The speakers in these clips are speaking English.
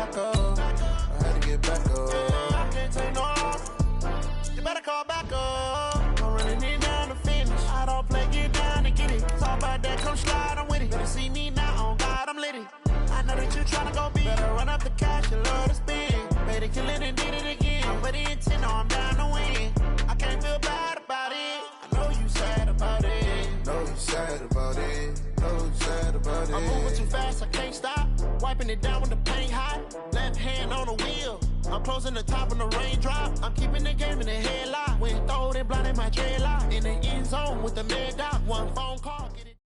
back up. I had to get back up. I can't take no loss. You better call back up. I'm running it down to finish. I don't play, get down and get it. Talk about that, come slide, I'm with it. Better see me now, on God, I'm litty. I know that you tryna go big. Better run up the cash, you love to spend. Better kill it and did it again. I'm with the intent, no, I'm down to win. I can't feel bad about it. I know you sad about it. Know you sad about it. Know you sad about it. I'm moving too fast, I can't stop. Wiping it down with the paint hot. Left hand on the wheel. I'm closing the top on the raindrop. I'm keeping the game in the headlock. When throwed and blinded my dreadlock. In the end zone with the mad dot. One phone call, get it.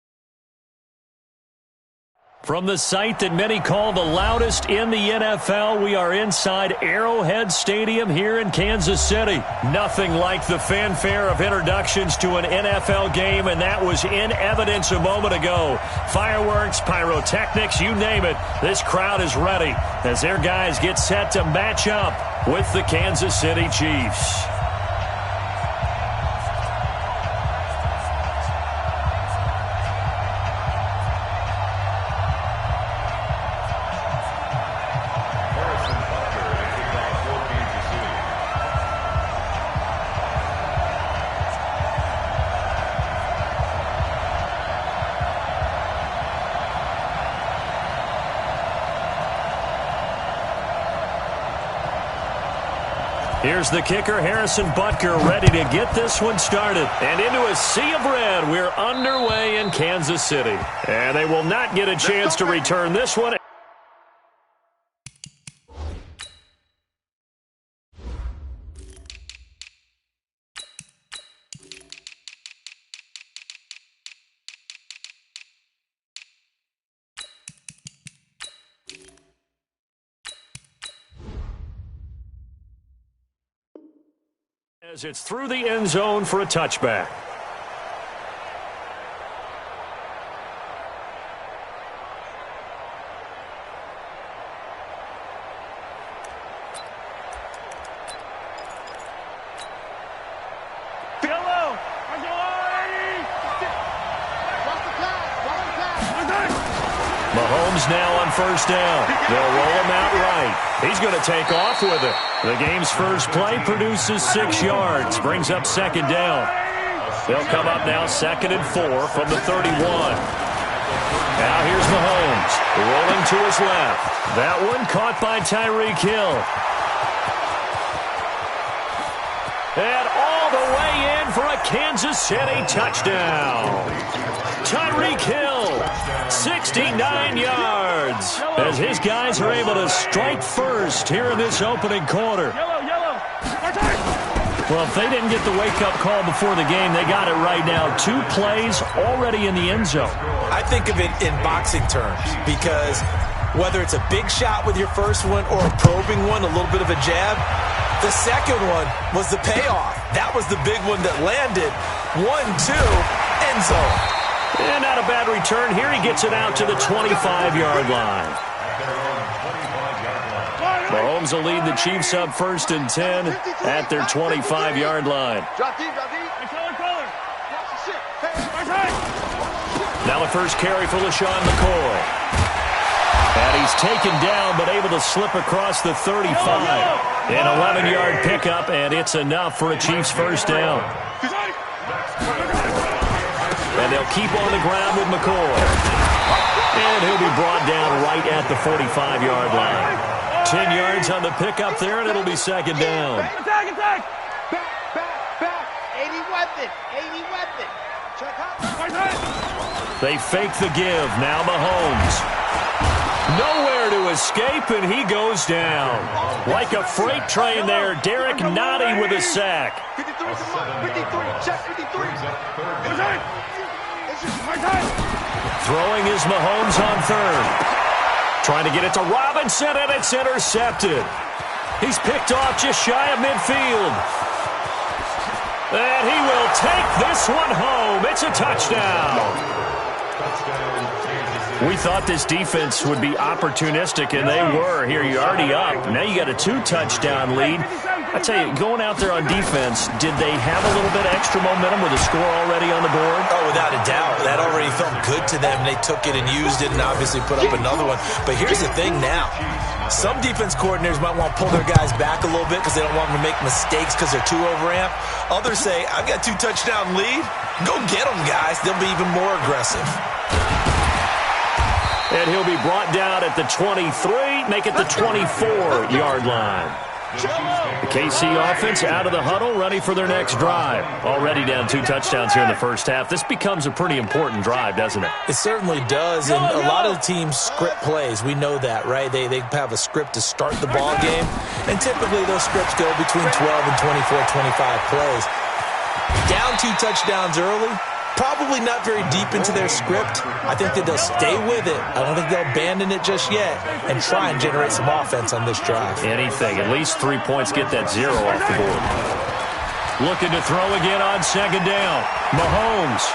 From the site that many call the loudest in the NFL, we are inside Arrowhead Stadium here in Kansas City. Nothing like the fanfare of introductions to an NFL game, and that was in evidence a moment ago. Fireworks, pyrotechnics, you name it. This crowd is ready as their guys get set to match up with the Kansas City Chiefs. Here's the kicker, Harrison Butker, ready to get this one started. And into a sea of red, we're underway in Kansas City. And they will not get a chance to return this one. As it's through the end zone for a touchback. Mahomes now on first down. They'll roll him out right. He's going to take off with it. The game's first play produces 6 yards, brings up second down. They'll come up now 2nd and 4 from the 31. Now here's Mahomes, rolling to his left. That one caught by Tyreek Hill. And all the way in for a Kansas City touchdown. Tyreek Hill, 69 yards, as his guys are able to strike first here in this opening quarter. Well, if they didn't get the wake-up call before the game, they got it right now. 2 plays already in the end zone. I think of it in boxing terms because whether it's a big shot with your first one or a probing one, a little bit of a jab, the second one was the payoff. That was the big one that landed. 1-2, end zone. And not a bad return here. He gets it out to the 25-yard line. Mahomes will lead the Chiefs up 1st and 10 at their 25-yard line. Now the first carry for LaShawn McCoy. And he's taken down but able to slip across the 35. An 11-yard pickup, and it's enough for a Chiefs first down. And they'll keep on the ground with McCoy. And he'll be brought down right at the 45-yard line. 10 yards on the pickup there, and it'll be second down. Attack! Back! 80 weapon! Check out. They fake the give. Now Mahomes. Nowhere to escape, and he goes down. Like a freight train there, Derek Nottie with a sack. 53, check 53. Throwing is Mahomes on third. Trying to get it to Robinson, and it's intercepted. He's picked off just shy of midfield. And he will take this one home. It's a touchdown. We thought this defense would be opportunistic, and they were. Here, you're already up. Now you got a 2-touchdown lead. I tell you, going out there on defense, did they have a little bit of extra momentum with a score already on the board? Oh, without a doubt. That already felt good to them. They took it and used it and obviously put up another one. But here's the thing now. Some defense coordinators might want to pull their guys back a little bit because they don't want them to make mistakes because they're too overamped. Others say, I've got 2-touchdown lead. Go get them, guys. They'll be even more aggressive. And he'll be brought down at the 23, make it the 24-yard line. The KC offense out of the huddle, ready for their next drive. Already down 2 touchdowns here in the first half. This becomes a pretty important drive, doesn't it? It certainly does, and a lot of the teams script plays. We know that, right? They have a script to start the ball game, and typically those scripts go between 12 and 24, 25 plays. Down 2 touchdowns early, probably not very deep into their script. I think that they'll stay with it. I don't think they'll abandon it just yet and try and generate some offense on this drive. Anything. At least 3 points, get that 0 off the board. Looking to throw again on second down. Mahomes.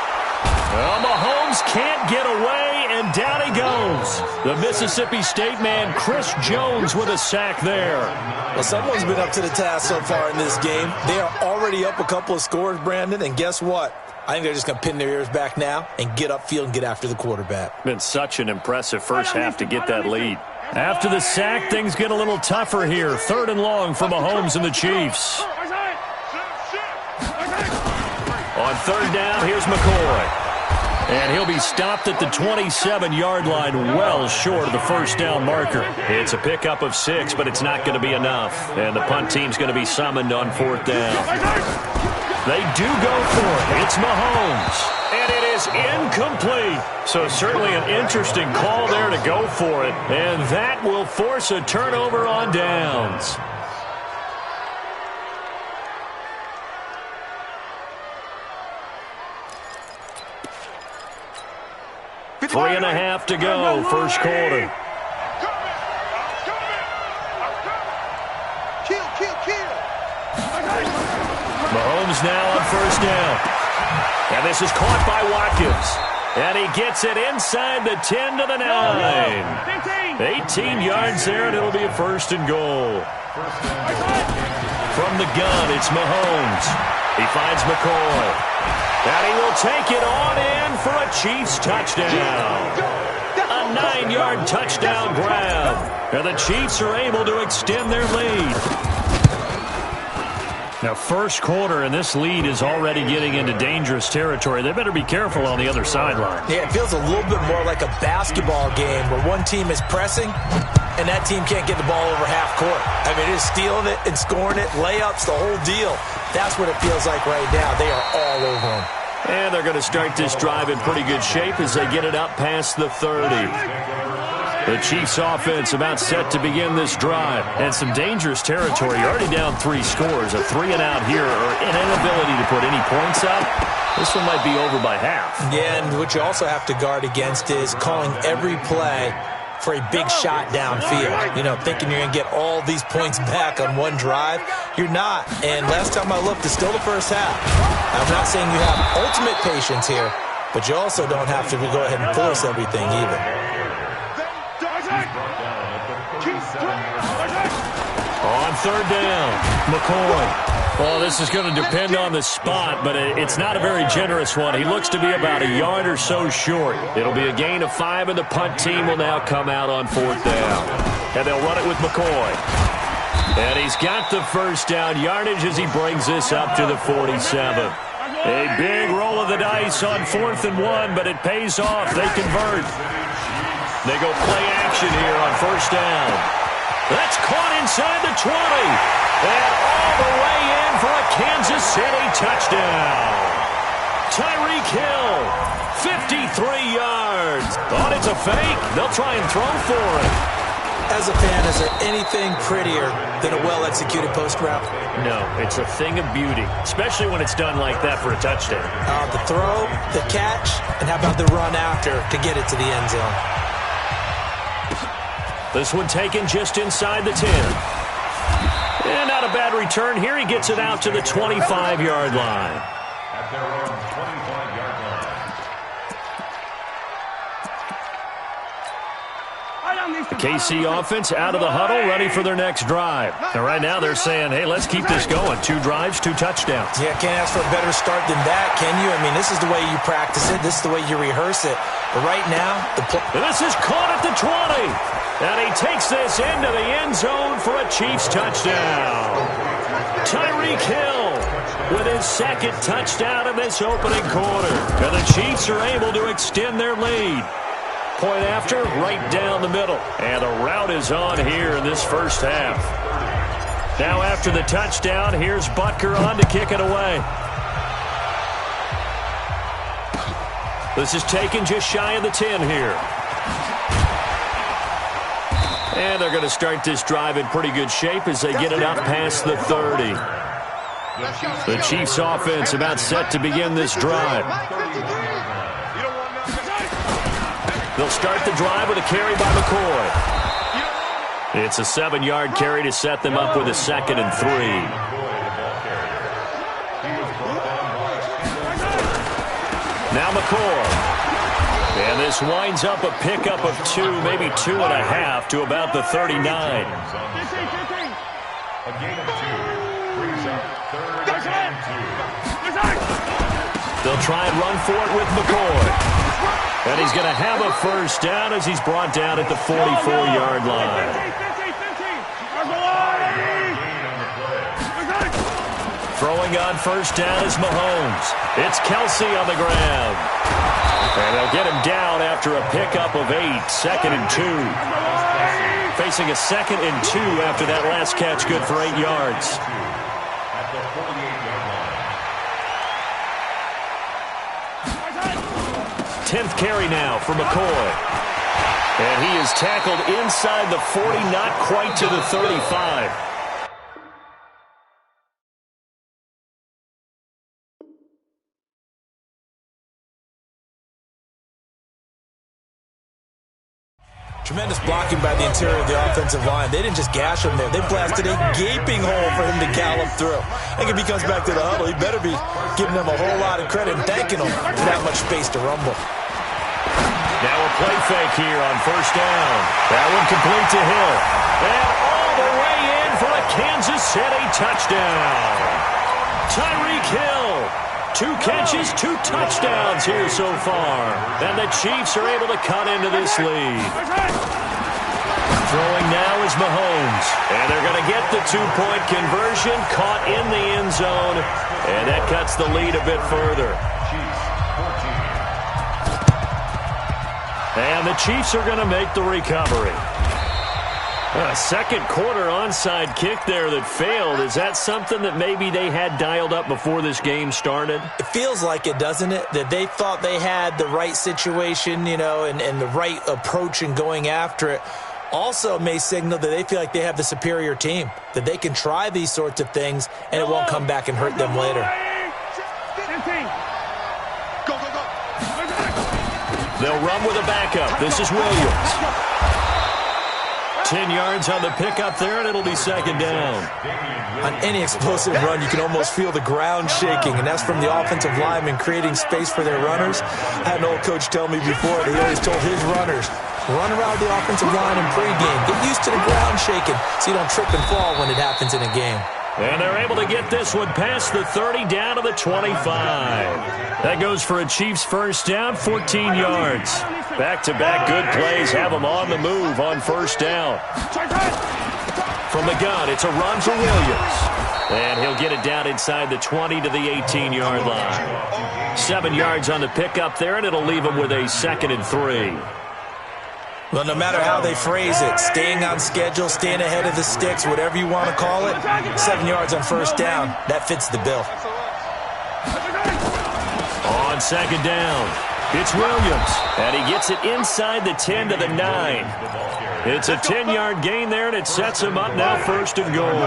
Well, Mahomes can't get away, and down he goes. The Mississippi State man, Chris Jones, with a sack there. Well, someone's been up to the task so far in this game. They are already up a couple of scores, Brandon, and guess what? I think they're just going to pin their ears back now and get upfield and get after the quarterback. Been such an impressive first half to get that lead. After the sack, things get a little tougher here. 3rd and long for Mahomes and the Chiefs. On 3rd down, here's McCoy. And he'll be stopped at the 27-yard line, well short of the first down marker. It's a pickup of 6, but it's not going to be enough. And the punt team's going to be summoned on 4th down. They do go for it. It's Mahomes. And it is incomplete. So certainly an interesting call there to go for it. And that will force a turnover on downs. Three and a half to go, first quarter. Mahomes now on 1st down. And this is caught by Watkins. And he gets it inside the 10 to the 9. 18 yards there, and it'll be a 1st and goal. From the gun, it's Mahomes. He finds McCoy. And he will take it on in for a Chiefs touchdown. A 9-yard touchdown grab. And the Chiefs are able to extend their lead. Now, first quarter, and this lead is already getting into dangerous territory. They better be careful on the other sideline. Yeah, it feels a little bit more like a basketball game where one team is pressing and that team can't get the ball over half court. I mean, it's stealing it and scoring it, layups, the whole deal. That's what it feels like right now. They are all over them. And they're going to start this drive in pretty good shape as they get it up past the 30. The Chiefs offense about set to begin this drive. And some dangerous territory. You're already down 3 scores. A 3-and-out here or an inability to put any points up. This one might be over by half. Yeah, and what you also have to guard against is calling every play for a big shot downfield. You know, thinking you're going to get all these points back on one drive. You're not. And last time I looked, it's still the first half. I'm not saying you have ultimate patience here, but you also don't have to go ahead and force everything either. On 3rd down, McCoy. Well, this is going to depend on the spot, but it's not a very generous one. He looks to be about a yard or so short. It'll be a gain of 5, and the punt team will now come out on 4th down. And they'll run it with McCoy. And he's got the first down yardage as he brings this up to the 47. A big roll of the dice on 4th and 1, but it pays off. They convert. They go play action here on 1st down. That's caught inside the 20. And all the way in for a Kansas City touchdown. Tyreek Hill, 53 yards. Thought it's a fake. They'll try and throw for it. As a fan, is there anything prettier than a well-executed post route? No, it's a thing of beauty, especially when it's done like that for a touchdown. The throw, the catch, and how about the run after to get it to the end zone? This one taken just inside the 10. And not a bad return here. He gets it out to the 25-yard line. KC offense out of the huddle, ready for their next drive. And right now they're saying, hey, let's keep this going. 2 drives, 2 touchdowns. Yeah, can't ask for a better start than that, can you? I mean, this is the way you practice it. This is the way you rehearse it. But right now, this is caught at the 20. And he takes this into the end zone for a Chiefs touchdown. Tyreek Hill with his 2nd touchdown in this opening quarter. And the Chiefs are able to extend their lead. Point after, right down the middle. And the route is on here in this first half. Now after the touchdown, here's Butker on to kick it away. This is taken just shy of the 10 here. And they're going to start this drive in pretty good shape as they get it up past the 30. The Chiefs offense about set to begin this drive. They'll start the drive with a carry by McCoy. It's a 7-yard carry to set them up with a 2nd and 3. Now McCoy. And this winds up a pickup of 2, maybe 2.5 to about the 39. A gain of 2 brings up 3rd and 2. They'll try and run for it with McCoy. And he's going to have a first down as he's brought down at the 44-yard line. Throwing on first down is Mahomes. It's Kelsey on the ground. And they'll get him down after a pickup of 8, 2nd and 2. Facing a 2nd and 2 after that last catch, good for 8 yards. At the 48-yard line. 10th carry now for McCoy. And he is tackled inside the 40, not quite to the 35. tremendous blocking by the interior of the offensive line. They didn't just gash him there. They blasted a gaping hole for him to gallop through. I think if he comes back to the huddle, he better be giving them a whole lot of credit and thanking them for that much space to rumble. Now a play fake here on first down. That one complete to Hill. And all the way in for a Kansas City touchdown. Tyreek Hill. 2 catches, 2 touchdowns here so far. And the Chiefs are able to cut into this lead. Throwing now is Mahomes. And they're going to get the 2-point conversion, caught in the end zone. And that cuts the lead a bit further. And the Chiefs are going to make the recovery. A second quarter onside kick there that failed. Is that something that maybe they had dialed up before this game started? It feels like it, doesn't it? That they thought they had the right situation, you know, and the right approach in going after it. Also may signal that they feel like they have the superior team, that they can try these sorts of things and it won't come back and hurt them later. They'll run with a backup. This is Williams. 10 yards on the pickup there, and it'll be second down. On any explosive run, you can almost feel the ground shaking, and that's from the offensive linemen creating space for their runners. I had an old coach tell me before that he always told his runners, run around the offensive line in pregame. Get used to the ground shaking so you don't trip and fall when it happens in a game. And they're able to get this one past the 30 down to the 25. That goes for a Chiefs first down, 14 yards. Back-to-back good plays have them on the move on first down. From the gun, it's a run for Williams. And he'll get it down inside the 20 to the 18-yard line. 7 yards on the pickup there, and it'll leave him with a 2nd and 3. Well, no matter how they phrase it, staying on schedule, staying ahead of the sticks, whatever you want to call it, 7 yards on first down, that fits the bill. On second down, it's Williams, and he gets it inside the 10 to the 9. It's a 10-yard gain there, and it sets him up now first and goal. We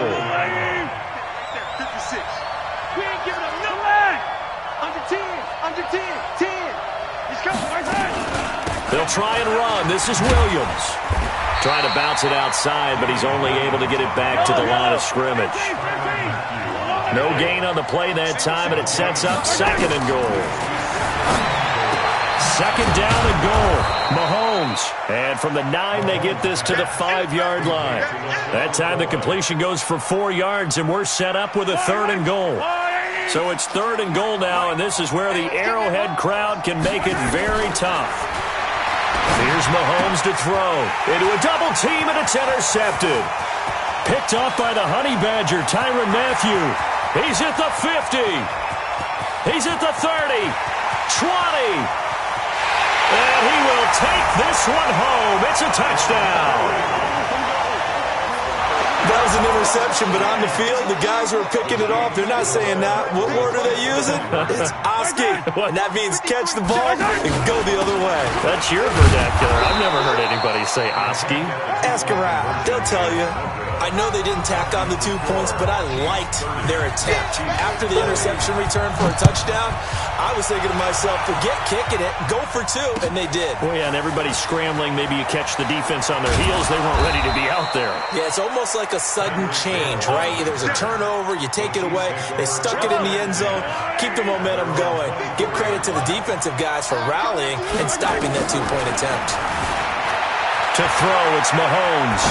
ain't giving up no line. Under 10, under 10, 10. He's coming right there. They'll try and run. This is Williams. Trying to bounce it outside, but he's only able to get it back to the line of scrimmage. No gain on the play that time, and it sets up second and goal. Second down and goal. Mahomes. And from the 9, they get this to the 5-yard line. That time the completion goes for 4 yards, and we're set up with a 3rd and goal. So it's 3rd and goal now, and this is where the Arrowhead crowd can make it very tough. Here's Mahomes to throw. Into a double team, and it's intercepted. Picked off by the Honey Badger, Tyrann Mathieu. He's at the 50. He's at the 30. 20. And he will take this one home. It's a touchdown. That was an interception, but on the field, the guys who are picking it off, they're not saying that. What word are they using? It's Oski. And that means catch the ball and go the other way. That's your vernacular. I've never heard anybody say Oski. Ask around. They'll tell you. I know they didn't tack on the 2 points, but I liked their attempt. After the interception return for a touchdown, I was thinking to myself, forget kicking it, go for 2, and they did. Well, yeah, and everybody's scrambling. Maybe you catch the defense on their heels. They weren't ready to be out there. Yeah, it's almost like a sudden change, right? There's a turnover, you take it away, they stuck it in the end zone, keep the momentum going. Give credit to the defensive guys for rallying and stopping that 2-point attempt. To throw, it's Mahomes.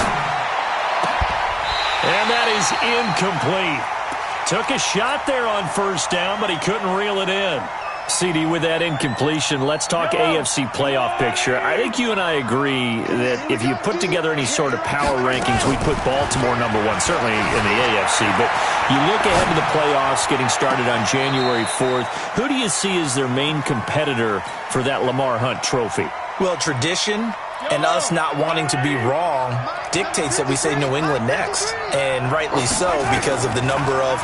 And that is incomplete. Took a shot there on 1st down, but he couldn't reel it in. CD, with that incompletion, let's talk AFC playoff picture. I think you and I agree that if you put together any sort of power rankings, we'd put Baltimore #1, certainly in the AFC. But you look ahead to the playoffs getting started on January 4th. Who do you see as their main competitor for that Lamar Hunt trophy? Well, tradition and us not wanting to be wrong dictates that we say New England next. And rightly so, because of the number of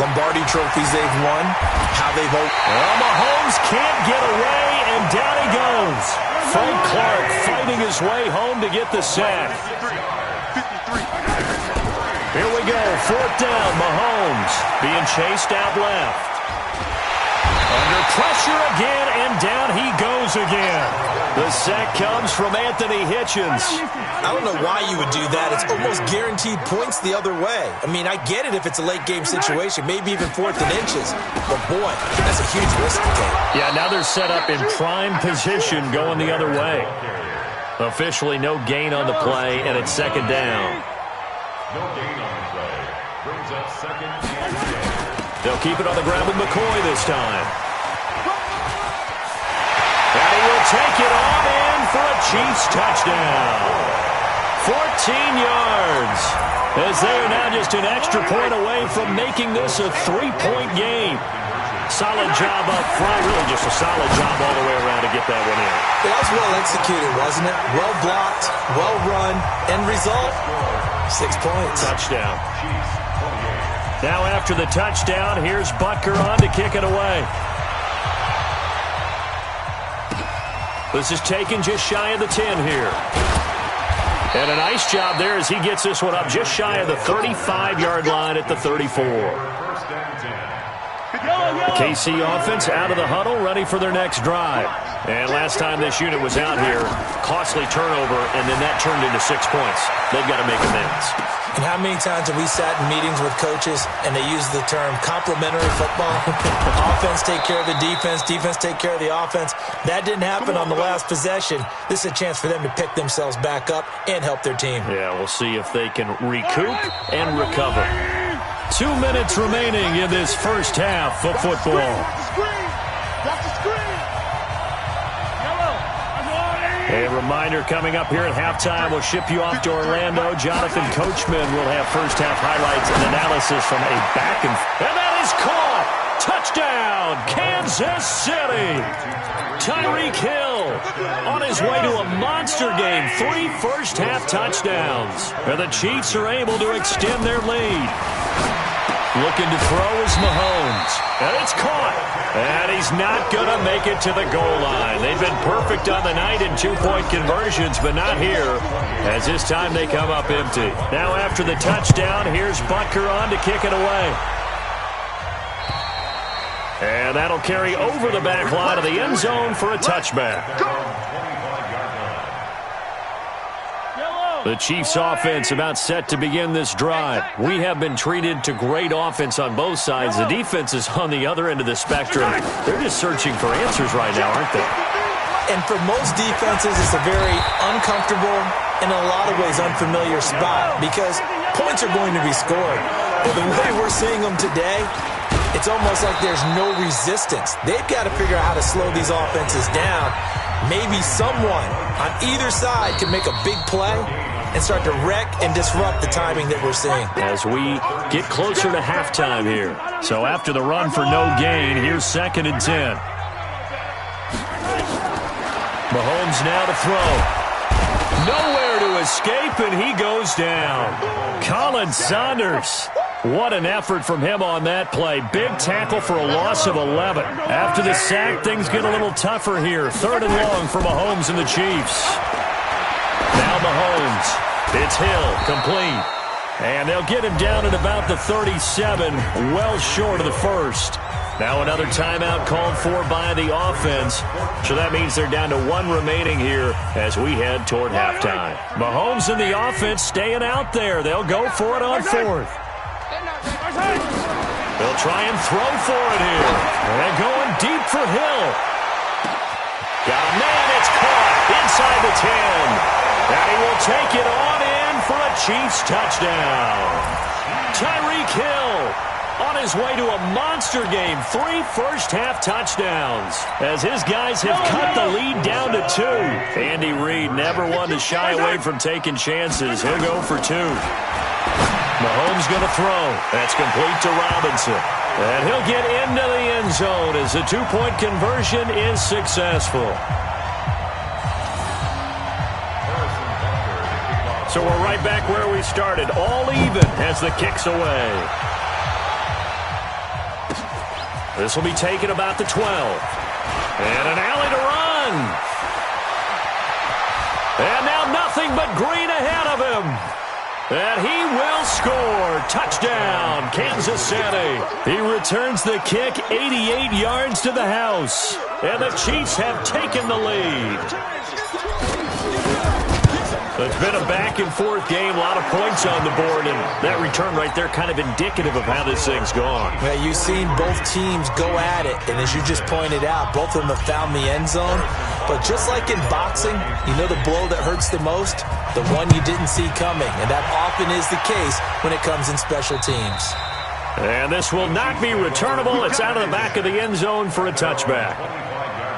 Lombardi trophies they've won, how they've... Well, Mahomes can't get away, and down he goes. Frank Clark fighting his way home to get the sack. Here we go, 4th down, Mahomes being chased out left. Under pressure again, and down he goes again. The sack comes from Anthony Hitchens. I don't know why you would do that. It's almost guaranteed points the other way. I mean, I get it if it's a late-game situation, maybe even 4th and inches. But, boy, that's a huge risk to take. Yeah, now they're set up in prime position going the other way. Officially no gain on the play, and it's 2nd down. No gain on the play. Brings up 2nd and 10. They'll keep it on the ground with McCoy this time. And he will take it on in for a Chiefs touchdown. 14 yards. As they are now just an extra point away from making this a 3-point game. Solid job up front. Really just a solid job all the way around to get that one in. That was well executed, wasn't it? Well blocked, well run. End result, 6 points. Touchdown. Now after the touchdown, here's Butker on to kick it away. This is taken just shy of the 10 here. And a nice job there as he gets this one up just shy of the 35-yard line at the 34. The KC offense out of the huddle, ready for their next drive. And last time this unit was out here, costly turnover, and then that turned into 6 points. They've got to make amends. And how many times have we sat in meetings with coaches and they use the term complementary football? Offense take care of the defense, defense take care of the offense. That didn't happen on the last possession. This is a chance for them to pick themselves back up and help their team. Yeah, we'll see if they can recoup and recover. 2 minutes remaining in this first half of football. A reminder coming up here at halftime. We'll ship you off to Orlando. Jonathan Coachman will have first-half highlights and analysis from a back and that is caught. Touchdown, Kansas City. Tyreek Hill on his way to a monster game. 3 first-half touchdowns. And the Chiefs are able to extend their lead. Looking to throw is Mahomes. And it's caught. And he's not going to make it to the goal line. They've been perfect on the night in 2-point conversions, but not here, as this time they come up empty. Now after the touchdown, here's Butker on to kick it away. And that'll carry over the back line of the end zone for a touchback. The Chiefs offense about set to begin this drive. We have been treated to great offense on both sides. The defense is on the other end of the spectrum. They're just searching for answers right now, aren't they? And for most defenses, it's a very uncomfortable and in a lot of ways unfamiliar spot because points are going to be scored. But the way we're seeing them today, it's almost like there's no resistance. They've got to figure out how to slow these offenses down. Maybe someone on either side can make a big play and start to wreck and disrupt the timing that we're seeing. As we get closer to halftime here. So after the run for no gain, here's 2nd and 10. Mahomes now to throw. Nowhere to escape, and he goes down. Colin Saunders. What an effort from him on that play. Big tackle for a loss of 11. After the sack, things get a little tougher here. 3rd and long for Mahomes and the Chiefs. Now Mahomes. It's Hill, complete. And they'll get him down at about the 37, well short of the first. Now another timeout called for by the offense. So that means they're down to 1 remaining here as we head toward halftime. Mahomes and the offense staying out there. They'll go for it on 4th. They'll try and throw for it here. They're going deep for Hill. Got a man. It's caught inside the 10. And he will take it on in for a Chiefs touchdown. Tyreek Hill on his way to a monster game. 3 first-half touchdowns as his guys have cut the lead down to 2. Andy Reid never one to shy away from taking chances. He'll go for 2. Mahomes going to throw. That's complete to Robinson. And he'll get into the end zone as the 2-point conversion is successful. So we're right back where we started. All even as the kick's away. This will be taken about the 12. And an alley to run. And now nothing but green ahead of him. And he will score. Touchdown, Kansas City. He returns the kick 88 yards to the house. And the Chiefs have taken the lead. It's been a back-and-forth game, a lot of points on the board, and that return right there kind of indicative of how this thing's gone. Yeah, you've seen both teams go at it, and as you just pointed out, both of them have found the end zone. But just like in boxing, you know the blow that hurts the most? The one you didn't see coming, and that often is the case when it comes in special teams. And this will not be returnable. It's out of the back of the end zone for a touchback.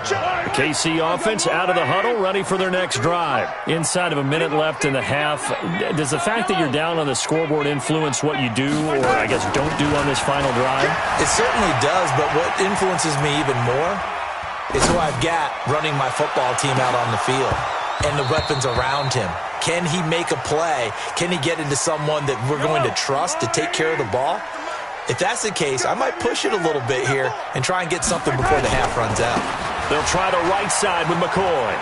The KC offense out of the huddle, ready for their next drive. Inside of a minute left in the half, does the fact that you're down on the scoreboard influence what you do, or I guess don't do on this final drive? It certainly does, but what influences me even more is who I've got running my football team out on the field and the weapons around him. Can he make a play? Can he get into someone that we're going to trust to take care of the ball? If that's the case, I might push it a little bit here and try and get something before the half runs out. They'll try the right side with McCoy.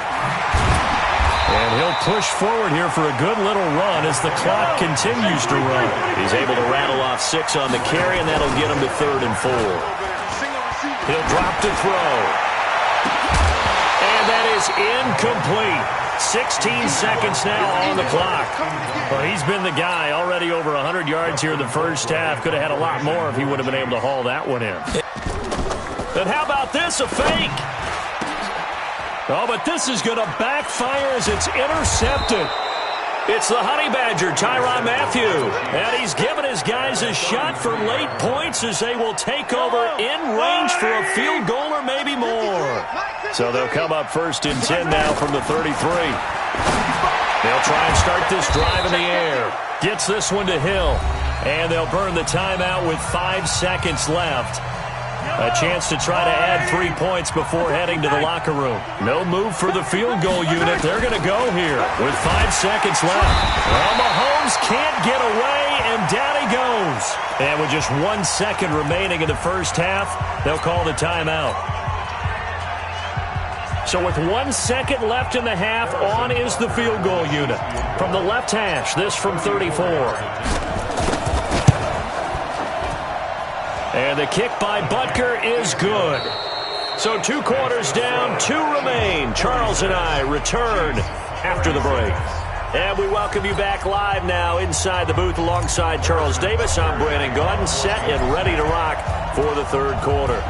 And he'll push forward here for a good little run as the clock continues to run. He's able to rattle off 6 on the carry, and that'll get him to 3rd and 4. He'll drop to throw. And that is incomplete. 16 seconds now on the clock. Well, he's been the guy already over 100 yards here in the first half. Could have had a lot more if he would have been able to haul that one in. And how about this, a fake? Oh, but this is going to backfire as it's intercepted. It's the Honey Badger, Tyrann Mathieu. And he's given his guys a shot for late points as they will take over in range for a field goal or maybe more. So they'll come up 1st and 10 now from the 33. They'll try and start this drive in the air. Gets this one to Hill. And they'll burn the timeout with 5 seconds left. A chance to try to add 3 points before heading to the locker room. No move for the field goal unit. They're going to go here with 5 seconds left. Well, Mahomes can't get away, and down he goes. And with just 1 second remaining in the first half, they'll call the timeout. So with 1 second left in the half, on is the field goal unit. From the left hash, this from 34. And the kick by Butker is good. So 2 quarters down, 2 remain. Charles and I return after the break. And we welcome you back live now inside the booth alongside Charles Davis. I'm Brandon Gaudin, set and ready to rock for the 3rd quarter.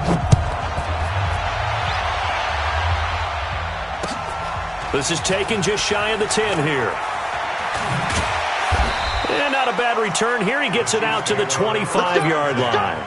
This is taken just shy of the 10 here. And not a bad return here. He gets it out to the 25-yard line.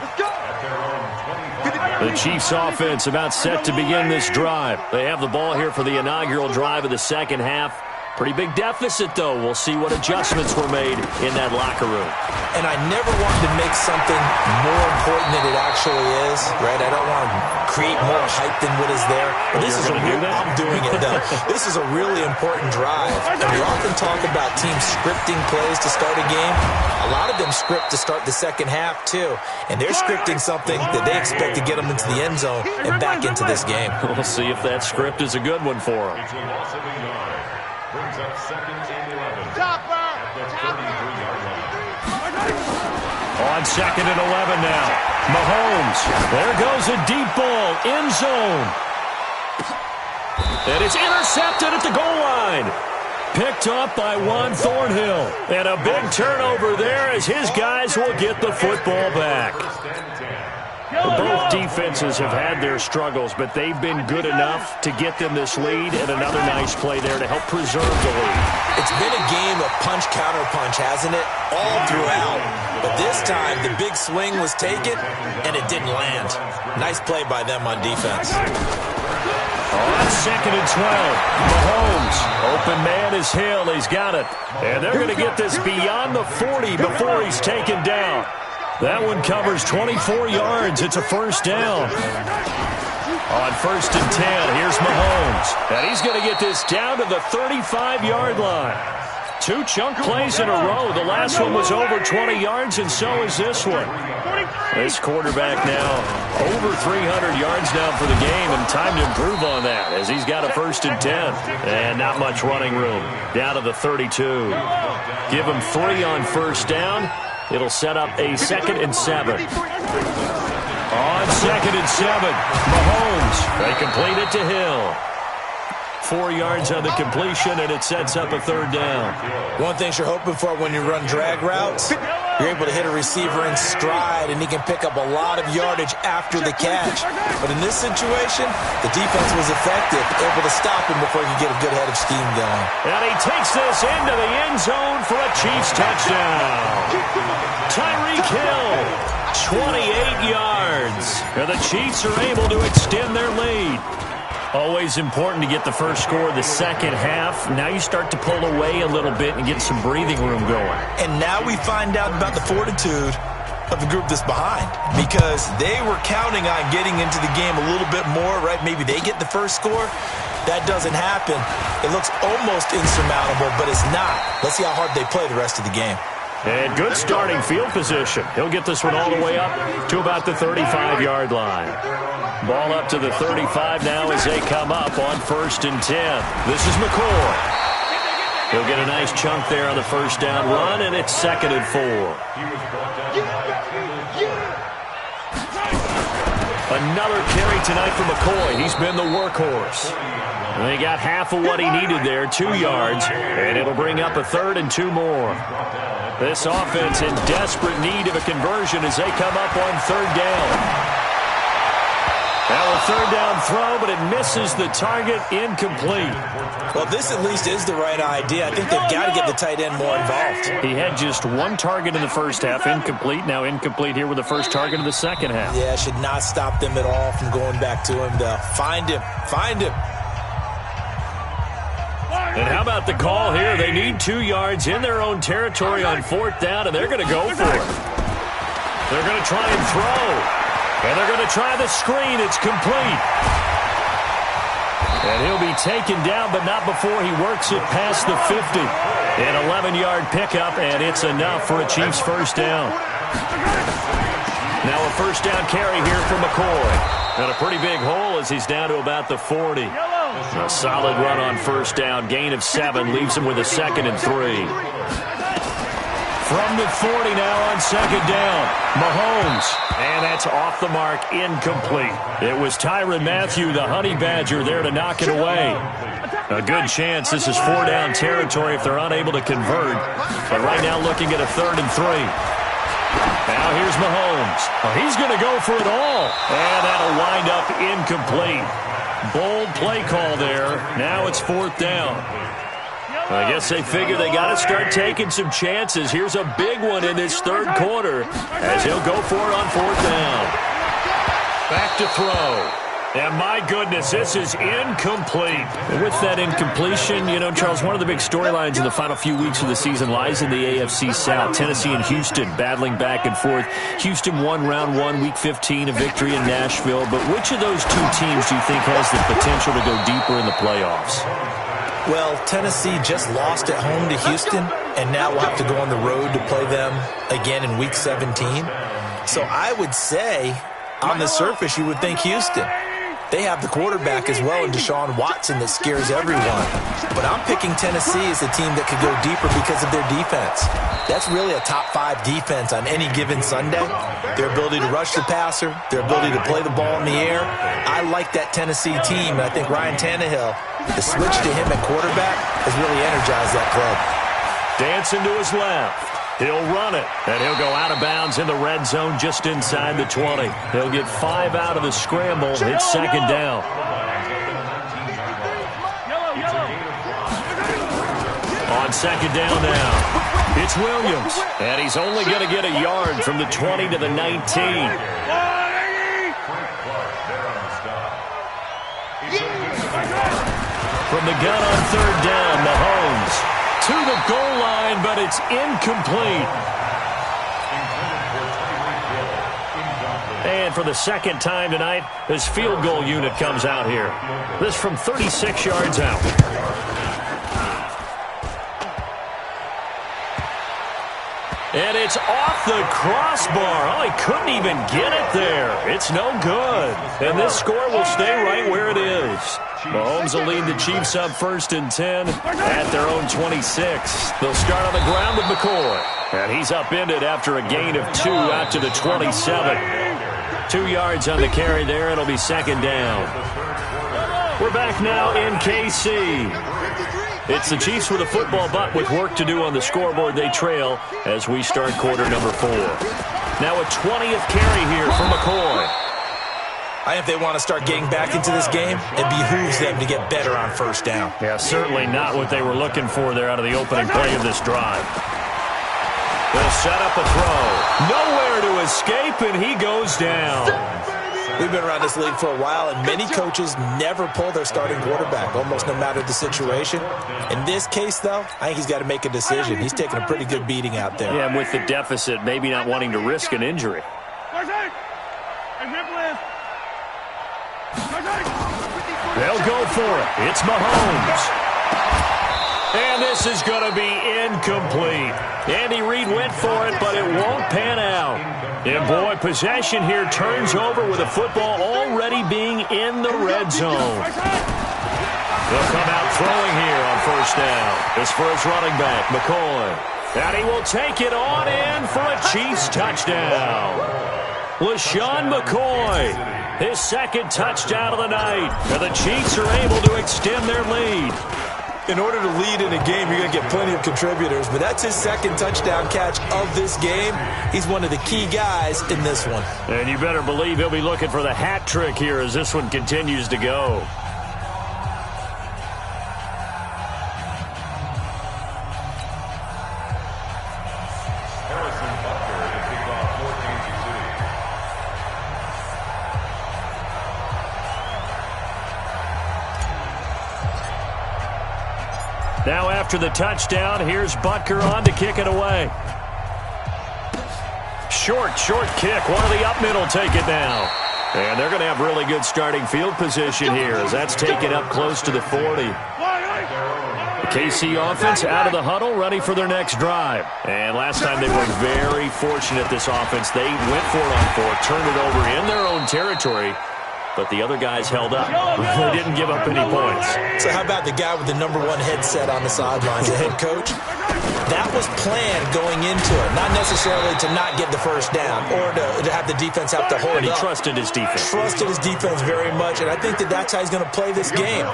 The Chiefs offense about set to begin this drive. They have the ball here for the inaugural drive of the second half. Pretty big deficit, though. We'll see what adjustments were made in that locker room. And I never wanted to make something more important than it actually is, right? I don't want to create more hype than what is there. But this is I'm doing it, though. This is a really important drive. And we often talk about teams scripting plays to start a game. A lot of them script to start the second half, too. And they're scripting something that they expect to get them into the end zone and back into this game. We'll see if that script is a good one for them. Brings up second and 11 at the 33-yard line. On second and 11 now. Mahomes. There goes a deep ball. End zone. And it's intercepted at the goal line. Picked up by Juan Thornhill. And a big turnover there as his guys will get the football back. Both defenses have had their struggles, but they've been good enough to get them this lead, and another nice play there to help preserve the lead. It's been a game of punch-counter-punch, hasn't it? All throughout. But this time, the big swing was taken, and it didn't land. Nice play by them on defense. On second and 12, Mahomes. Open man is Hill. He's got it. And they're going to get this beyond the 40 before he's taken down. That one covers 24 yards. It's a first down. On first and 10, here's Mahomes. And he's going to get this down to the 35-yard line. 2 chunk plays in a row. The last one was over 20 yards, and so is this one. This quarterback now over 300 yards now for the game, and time to improve on that as he's got a first and 10. And not much running room. Down to the 32. Give him 3 on first down. It'll set up a second and 7. On second and 7, Mahomes. They complete it to Hill. 4 yards on the completion, and it sets up a third down. One thing you're hoping for when you run drag routes, you're able to hit a receiver in stride, and he can pick up a lot of yardage after the catch. But in this situation, the defense was effective, able to stop him before he could get a good head of steam going. And he takes this into the end zone for a Chiefs touchdown. Tyreek Hill, 28 yards. And the Chiefs are able to extend their lead. Always important to get the first score of the second half. Now you start to pull away a little bit and get some breathing room going. And now we find out about the fortitude of the group that's behind, because they were counting on getting into the game a little bit more, right? Maybe they get the first score. That doesn't happen. It looks almost insurmountable, but it's not. Let's see how hard they play the rest of the game. And good starting field position. He'll get this one all the way up to about the 35-yard line. Ball up to the 35 now as they come up on first and 10. This is McCoy. He'll get a nice chunk there on the first down run, and it's second and 4. Another carry tonight for McCoy. He's been the workhorse. They got half of what he needed there, 2 yards, and it'll bring up a third and 2 more. This offense in desperate need of a conversion as they come up on third down. Now a third down throw, but it misses the target, incomplete. Well, this at least is the right idea. I think they've got to get the tight end more involved. He had just 1 target in the first half, incomplete. Now incomplete here with the first target of the second half. Yeah, should not stop them at all from going back to him to find him. Find him. And how about the call here? They need 2 yards in their own territory on fourth down, and they're going to go for it. They're going to try and throw. And they're going to try the screen. It's complete. And he'll be taken down, but not before he works it past the 50. An 11-yard pickup, and it's enough for a Chiefs first down. Now a first down carry here for McCoy. And a pretty big hole as he's down to about the 40. A solid run on first down. Gain of 7 leaves him with a second and 3. From the 40 now on second down. Mahomes. And that's off the mark, incomplete. It was Tyrann Mathieu, the Honey Badger, there to knock it away. A good chance this is 4-down territory if they're unable to convert. But right now looking at a third and 3. Now here's Mahomes. He's going to go for it all. And that'll wind up incomplete. Bold play call there. Now it's 4th down. I guess they figure they got to start taking some chances. Here's a big one in this 3rd quarter as he'll go for it on 4th down. Back to throw. And my goodness, this is incomplete. And with that incompletion, you know, Charles, one of the big storylines in the final few weeks of the season lies in the AFC South. Tennessee and Houston battling back and forth. Houston won round 1, week 15, a victory in Nashville. But which of those two teams do you think has the potential to go deeper in the playoffs? Well, Tennessee just lost at home to Houston, and now we'll have to go on the road to play them again in week 17. So I would say, on the surface, you would think Houston. They have the quarterback as well in Deshaun Watson that scares everyone. But I'm picking Tennessee as a team that could go deeper because of their defense. That's really a top 5 defense on any given Sunday. Their ability to rush the passer, their ability to play the ball in the air. I like that Tennessee team, and I think Ryan Tannehill, the switch to him at quarterback, has really energized that club. Dancing to his left. He'll run it, and he'll go out of bounds in the red zone just inside the 20. He'll get 5 out of the scramble. It's 2nd down. On 2nd down now, it's Williams, and he's only going to get a yard from the 20 to the 19. From the gun on 3rd down, Mahomes to the goal line, but it's incomplete. And for the 2nd time tonight, this field goal unit comes out here. This from 36 yards out. And it's off the crossbar. Oh, he couldn't even get it there. It's no good. And this score will stay right where it is. Mahomes will lead the Chiefs up 1st and 10 at their own 26. They'll start on the ground with McCoy. And he's upended after a gain of 2 out to the 27. 2 yards on the carry there. It'll be 2nd down. We're back now in KC. It's the Chiefs with a football, but with work to do on the scoreboard, they trail as we start quarter number 4. Now a 20th carry here for McCoy. If they want to start getting back into this game, it behooves them to get better on 1st down. Yeah, certainly not what they were looking for there out of the opening play of this drive. They'll set up a throw. Nowhere to escape, and he goes down. We've been around this league for a while, and many coaches never pull their starting quarterback, almost no matter the situation. In this case, though, I think he's got to make a decision. He's taking a pretty good beating out there. Yeah, and with the deficit, maybe not wanting to risk an injury. They'll go for it. It's Mahomes. And this is going to be incomplete. Andy Reid went for it, but it won't pan out. And, boy, possession here turns over with the football already being in the red zone. They'll come out throwing here on 1st down. This for his running back, McCoy. And he will take it on in for a Chiefs touchdown. LaShawn McCoy, his 2nd touchdown of the night. And the Chiefs are able to extend their lead. In order to lead in a game, you're going to get plenty of contributors, but that's his 2nd touchdown catch of this game. He's one of the key guys in this one. And you better believe he'll be looking for the hat trick here as this one continues to go. Now after the touchdown, here's Butker on to kick it away. Short kick. One of the up middle take it now. And they're going to have really good starting field position here as that's taken up close to the 40. The KC offense out of the huddle, ready for their next drive. And last time they were very fortunate, this offense. They went for it on 4, turned it over in their own territory. But the other guys held up. They didn't give up any points. So how about the guy with the #1 headset on the sidelines, the head coach? That was planned going into it, not necessarily to not get the 1st down or to have the defense have to hold up. But he trusted his defense. Trusted his defense very much, and I think that's how he's going to play this game.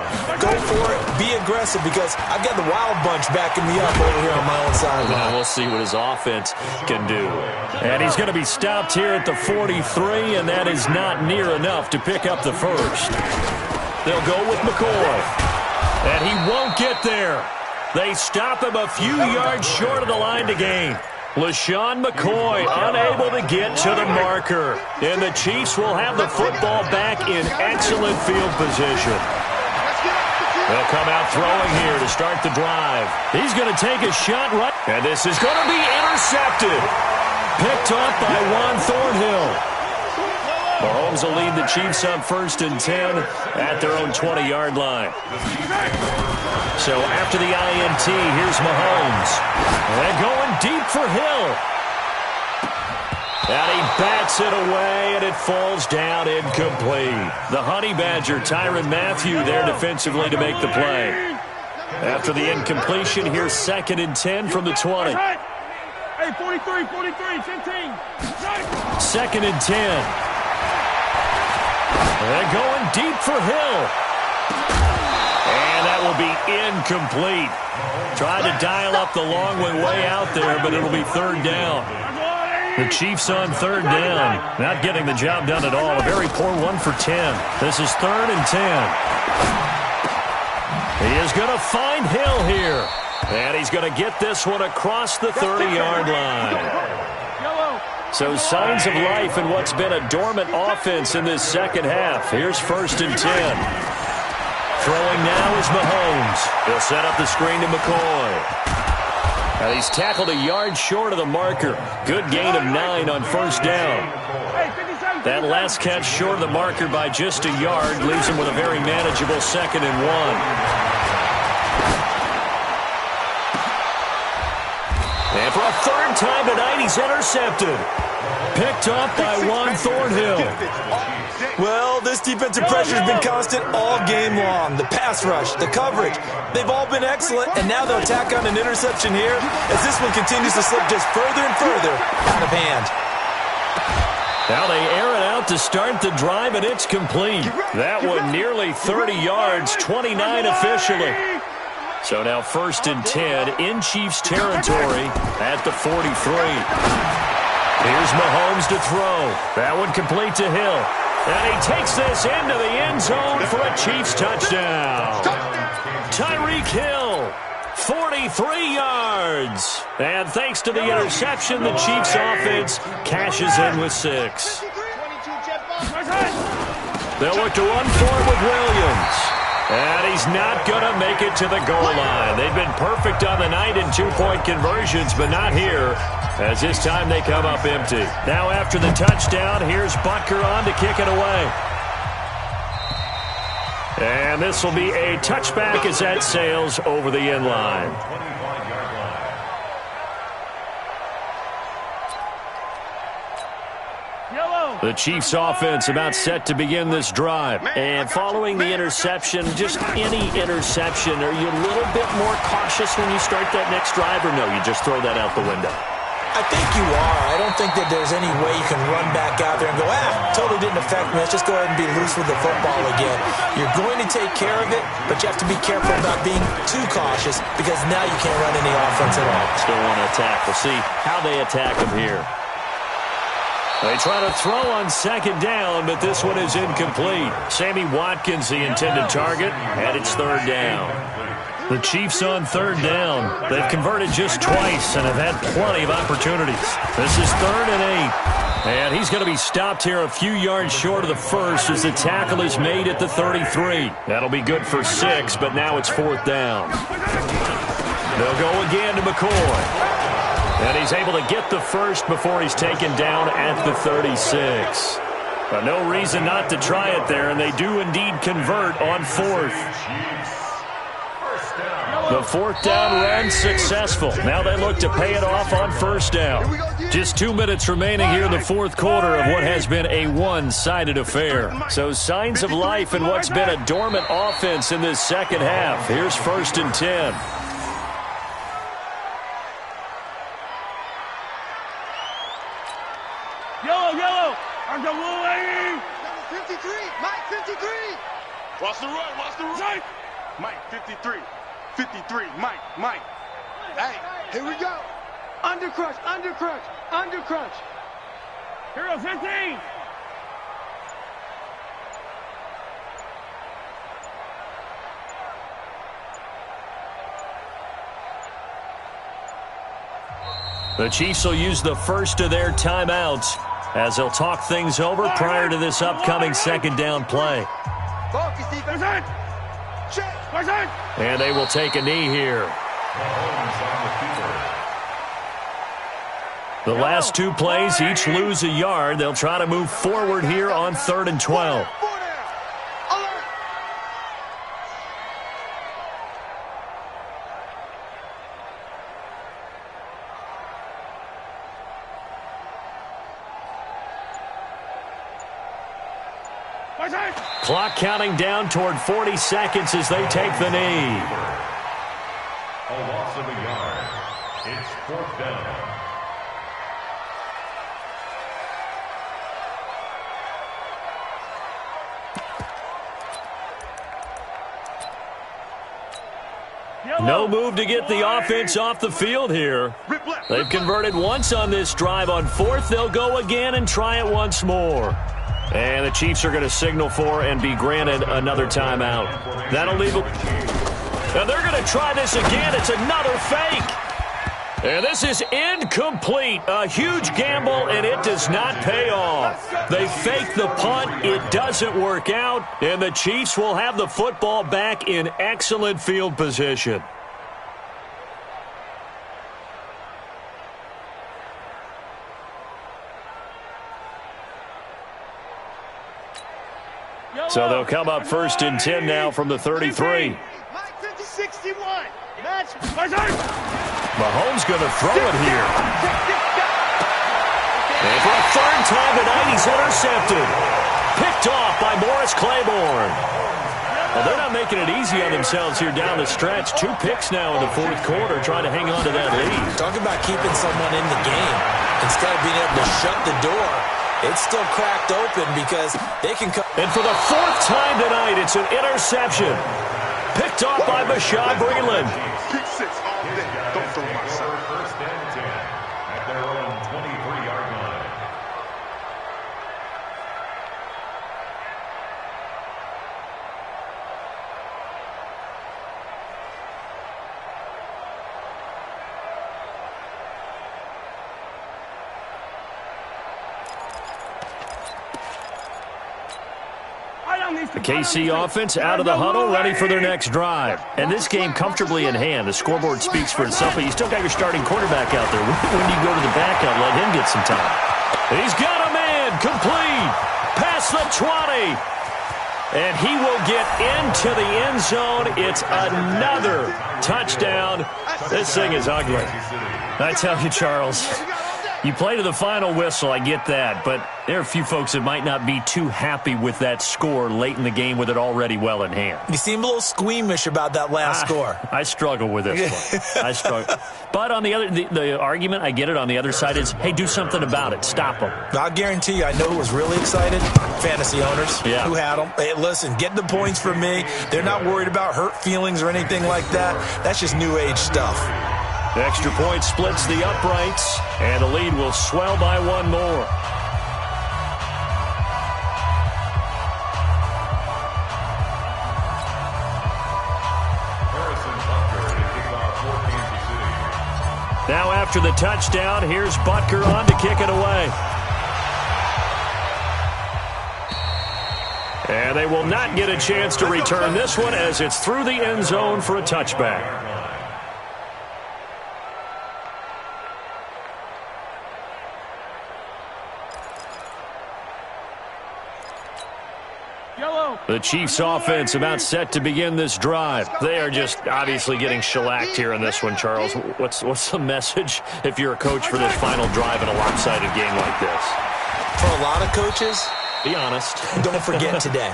Go for it, be aggressive, because I've got the wild bunch backing me up over here on my own sideline. Well, we'll see what his offense can do. And he's going to be stopped here at the 43, and that is not near enough to pick up the 1st. They'll go with McCoy. And he won't get there. They stop him a few yards short of the line to gain. LaShawn McCoy unable to get to the marker. And the Chiefs will have the football back in excellent field position. They'll come out throwing here to start the drive. He's going to take a shot right. And this is going to be intercepted. Picked off by Juan Thornhill. Mahomes will lead the Chiefs on 1st and 10 at their own 20-yard line. So after the INT, here's Mahomes. And going deep for Hill. And he bats it away, and it falls down incomplete. The Honey Badger, Tyrann Mathieu, there defensively to make the play. After the incompletion, here's 2nd and 10 from the 20. Hey, 43, 15. 2nd and 10. And going deep for Hill. And that will be incomplete. Tried to dial up the long way out there, but it'll be 3rd down. The Chiefs on 3rd down. Not getting the job done at all. A very poor 1 for 10. This is 3rd and 10. He is going to find Hill here. And he's going to get this one across the 30-yard line. So signs of life in what's been a dormant offense in this second half. Here's 1st and 10. Throwing now is Mahomes. He'll set up the screen to McCoy. And he's tackled a yard short of the marker. Good gain of 9 on 1st down. That last catch short of the marker by just a yard leaves him with a very manageable 2nd and 1. And for a 3rd time tonight, he's intercepted. Picked off by Juan Thornhill. Well, this defensive pressure has been constant all game long. The pass rush, the coverage, they've all been excellent, and now they'll tack on an interception here as this one continues to slip just further and further out of hand. Now they air it out to start the drive, and it's complete. That one nearly 30 yards, 29 officially. So now 1st and 10 in Chiefs territory at the 43. Here's Mahomes to throw. That one complete to Hill. And he takes this into the end zone for a Chiefs touchdown. Tyreek Hill, 43 yards. And thanks to the interception, the Chiefs offense cashes in with 6. They'll look to run for it with Williams. And he's not going to make it to the goal line. They've been perfect on the night in 2-point conversions, but not here, as this time they come up empty. Now after the touchdown, here's Butker on to kick it away. And this will be a touchback as that sails over the end line. The Chiefs offense about set to begin this drive. And following the interception, just any interception, are you a little bit more cautious when you start that next drive, or no, you just throw that out the window? I think you are. I don't think that there's any way you can run back out there and go, totally didn't affect me. Let's just go ahead and be loose with the football again. You're going to take care of it, but you have to be careful about being too cautious because now you can't run any offense at all. Still want to attack. We'll see how they attack him here. They try to throw on 2nd down, but this one is incomplete. Sammy Watkins, the intended target, and it's 3rd down. The Chiefs on 3rd down. They've converted just twice and have had plenty of opportunities. This is 3rd and 8. And he's going to be stopped here a few yards short of the first as the tackle is made at the 33. That'll be good for 6, but now it's 4th down. They'll go again to McCoy. And he's able to get the first before he's taken down at the 36. But no reason not to try it there, and they do indeed convert on 4th. The 4th down run successful. Now they look to pay it off on 1st down. Just 2 minutes remaining here in the 4th quarter of what has been a one-sided affair. So signs of life in what's been a dormant offense in this second half. Here's 1st and 10. Yellow. I'm the blue lady. Number 53. Mike 53. Watch the run. Mike 53. 53. Mike. Hey, here we go. Undercrush. Hero 15. The Chiefs will use the first of their timeouts as they'll talk things over prior to this upcoming second down play. Focus, defense. Check. And they will take a knee here. The last two plays each lose a yard. They'll try to move forward here on 3rd and 12. Clock counting down toward 40 seconds as they take the knee. A loss of a yard. It's 4th down. No move to get the offense off the field here. They've converted once on this drive. On 4th, they'll go again and try it once more. And the Chiefs are going to signal for and be granted another timeout. That'll leave them. Now they're going to try this again. It's another fake. And this is incomplete. A huge gamble, and it does not pay off. They fake the punt. It doesn't work out. And the Chiefs will have the football back in excellent field position. So they'll come up 1st and 10 now from the 33. 61. Mahomes going to throw it here. And for a 3rd time tonight, he's intercepted. Picked off by Morris Claiborne. Well, they're not making it easy on themselves here down the stretch. 2 picks now in the 4th quarter, trying to hang on to that lead. Talk about keeping someone in the game. Instead of being able to shut the door, it's still cracked open because they can come. And for the 4th time tonight, it's an interception. Picked off by Bashaud Breeland. Pick 6 all day. Don't throw my son. 1st and 10 at their own 23-yard line. The KC offense out of the huddle, ready for their next drive. And this game comfortably in hand. The scoreboard speaks for itself, but you still got your starting quarterback out there. When you go to the backup, let him get some time. He's got a man, complete, past the 20. And he will get into the end zone. It's another touchdown. This thing is ugly. I tell you, Charles, you play to the final whistle, I get that, but there are a few folks that might not be too happy with that score late in the game with it already well in hand. You seem a little squeamish about that last score. I struggle with this one. I struggle. But on the other, the argument, I get it, on the other side is, hey, do something about it. Stop them. I'll guarantee you, I know who was really excited. Fantasy owners who had them. Hey, listen, get the points from me. They're not worried about hurt feelings or anything like that. That's just new age stuff. The extra point splits the uprights, and the lead will swell by one more. Now after the touchdown, here's Butker on to kick it away. And they will not get a chance to return this one as it's through the end zone for a touchback. The Chiefs offense about set to begin this drive. They are just obviously getting shellacked here in this one, Charles. What's the message if you're a coach for this final drive in a lopsided game like this? For a lot of coaches, be honest. Don't forget today.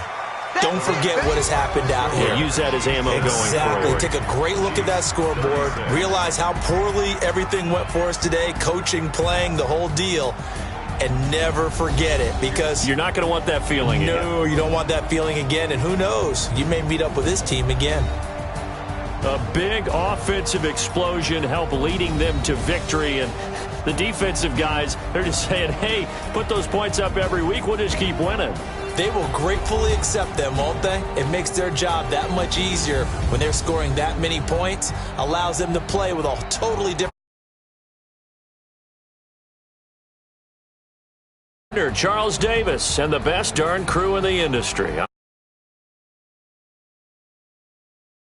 Don't forget what has happened out here. Yeah, use that as ammo going forward. Exactly. Take a great look at that scoreboard. Realize how poorly everything went for us today. Coaching, playing, the whole deal. And never forget it, because you're not going to want that feeling again. No, you don't want that feeling again. And who knows? You may meet up with this team again. A big offensive explosion helped leading them to victory. And the defensive guys, they're just saying, hey, put those points up every week. We'll just keep winning. They will gratefully accept them, won't they? It makes their job that much easier when they're scoring that many points. Allows them to play with a totally different Charles Davis, and the best darn crew in the industry.